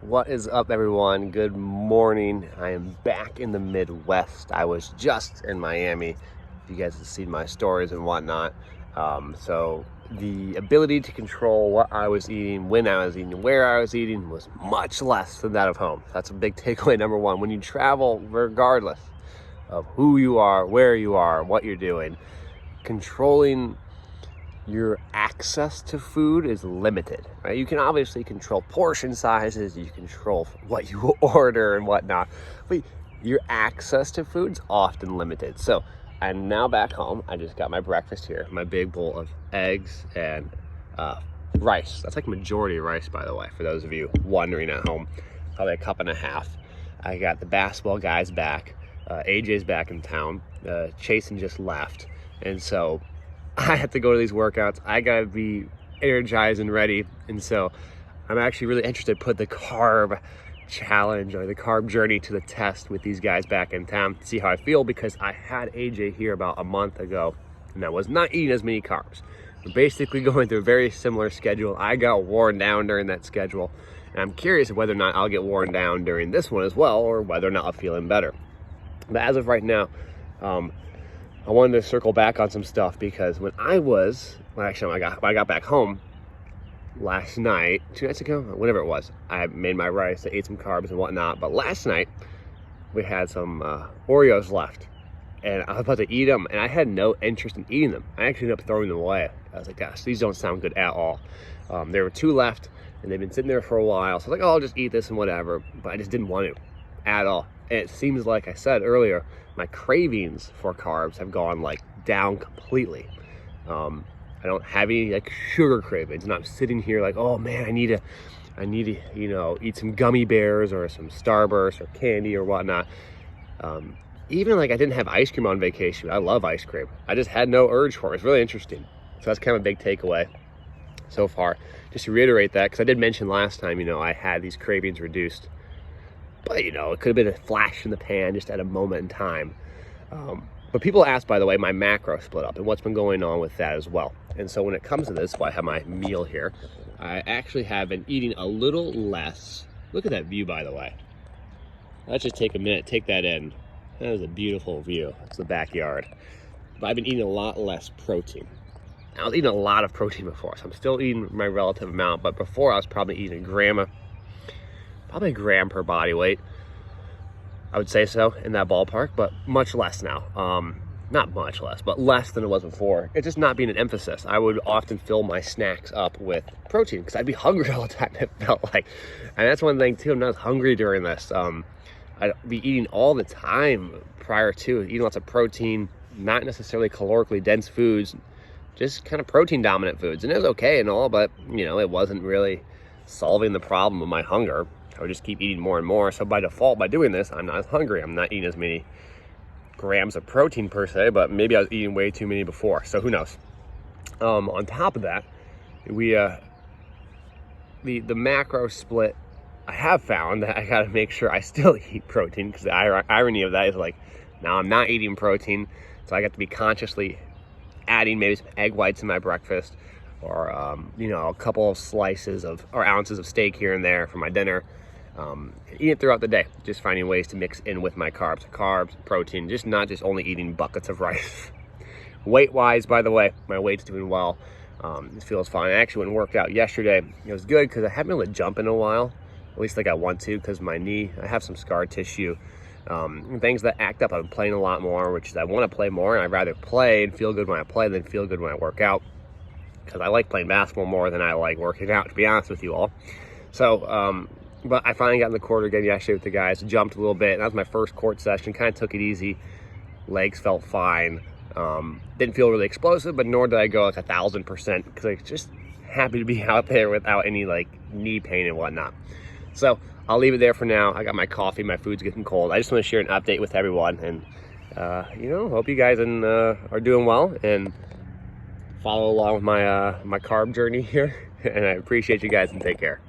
What is up, everyone? Good morning. I am back in the Midwest. I was just in Miami. If you guys have seen my stories and whatnot. So the ability to control what I was eating, when I was eating, where I was eating was much less than that of home. That's a big takeaway number one. When you travel, regardless of who you are, where you are, what you're doing, controlling your access to food is limited, right? You can obviously control portion sizes, you control what you order and whatnot, but your access to food's often limited. So I'm now back home. I just got my breakfast here, my big bowl of eggs and rice. That's like majority of rice, by the way, for those of you wondering at home. Probably a cup and a half. I got the basketball guys back. AJ's back in town. Chasen just left. And so I have to go to these workouts. I gotta be energized and ready. And so I'm actually really interested to put the carb challenge or the carb journey to the test with these guys back in town, see how I feel, because I had AJ here about a month ago and I was not eating as many carbs. We're basically going through a very similar schedule. I got worn down during that schedule, and I'm curious whether or not I'll get worn down during this one as well, or whether or not I'm feeling better. But as of right now, I wanted to circle back on some stuff because when I got back home last night, 2 nights ago, whatever it was, I made my rice, I ate some carbs and whatnot. But last night we had some Oreos left, and I was about to eat them, and I had no interest in eating them. I actually ended up throwing them away. I was like, gosh, these don't sound good at all. There were 2 left, and they've been sitting there for a while. So I was like, oh, I'll just eat this and whatever. But I just didn't want to at all. And it seems like I said earlier, my cravings for carbs have gone like down completely. I don't have any like sugar cravings, and I'm sitting here like, oh man, I need to eat some gummy bears or some Starburst or candy or whatnot. Even like I didn't have ice cream on vacation. I love ice cream. I just had no urge for it. It's really interesting. So that's kind of a big takeaway so far. Just to reiterate that, because I did mention last time, I had these cravings reduced. But, it could have been a flash in the pan just at a moment in time. But people ask, by the way, my macro split up and what's been going on with that as well. And so when it comes to this, I have my meal here. I actually have been eating a little less. Look at that view, by the way. Let's just take a minute, take that in. That is a beautiful view. It's the backyard. But I've been eating a lot less protein. I was eating a lot of protein before, so I'm still eating my relative amount. But before, I was probably eating probably a gram per body weight. I would say so, in that ballpark, but much less now. Not much less, but less than it was before. It's just not being an emphasis. I would often fill my snacks up with protein because I'd be hungry all the time, it felt like. And that's one thing too, I'm not hungry during this. I'd be eating all the time prior to, eating lots of protein, not necessarily calorically dense foods, just kind of protein dominant foods. And it was okay and all, but it wasn't really solving the problem of my hunger. I would just keep eating more and more. So by default, by doing this, I'm not as hungry. I'm not eating as many grams of protein per se, but maybe I was eating way too many before. So who knows? On top of that, the macro split, I have found that I got to make sure I still eat protein, because the irony of that is like, now I'm not eating protein, so I got to be consciously adding maybe some egg whites in my breakfast, or a couple of slices or ounces of steak here and there for my dinner. Eat it throughout the day, just finding ways to mix in with my carbs, protein, just not just only eating buckets of rice. Weight wise, by the way, my weight's doing well. It feels fine. I actually went and worked out yesterday. It was good because I haven't been able to jump in a while, at least like I want to, because my knee, I have some scar tissue, things that act up. I've been playing a lot more, which is I want to play more, and I'd rather play and feel good when I play than feel good when I work out, because I like playing basketball more than I like working out, to be honest with you all. So, but I finally got in the court again yesterday with the guys, jumped a little bit. That was my first court session, kind of took it easy. Legs felt fine. Didn't feel really explosive, but nor did I go like 1,000%, because I was just happy to be out there without any like knee pain and whatnot. So I'll leave it there for now. I got my coffee, my food's getting cold. I just want to share an update with everyone, and hope you guys are doing well and follow along with my carb journey here. And I appreciate you guys, and take care.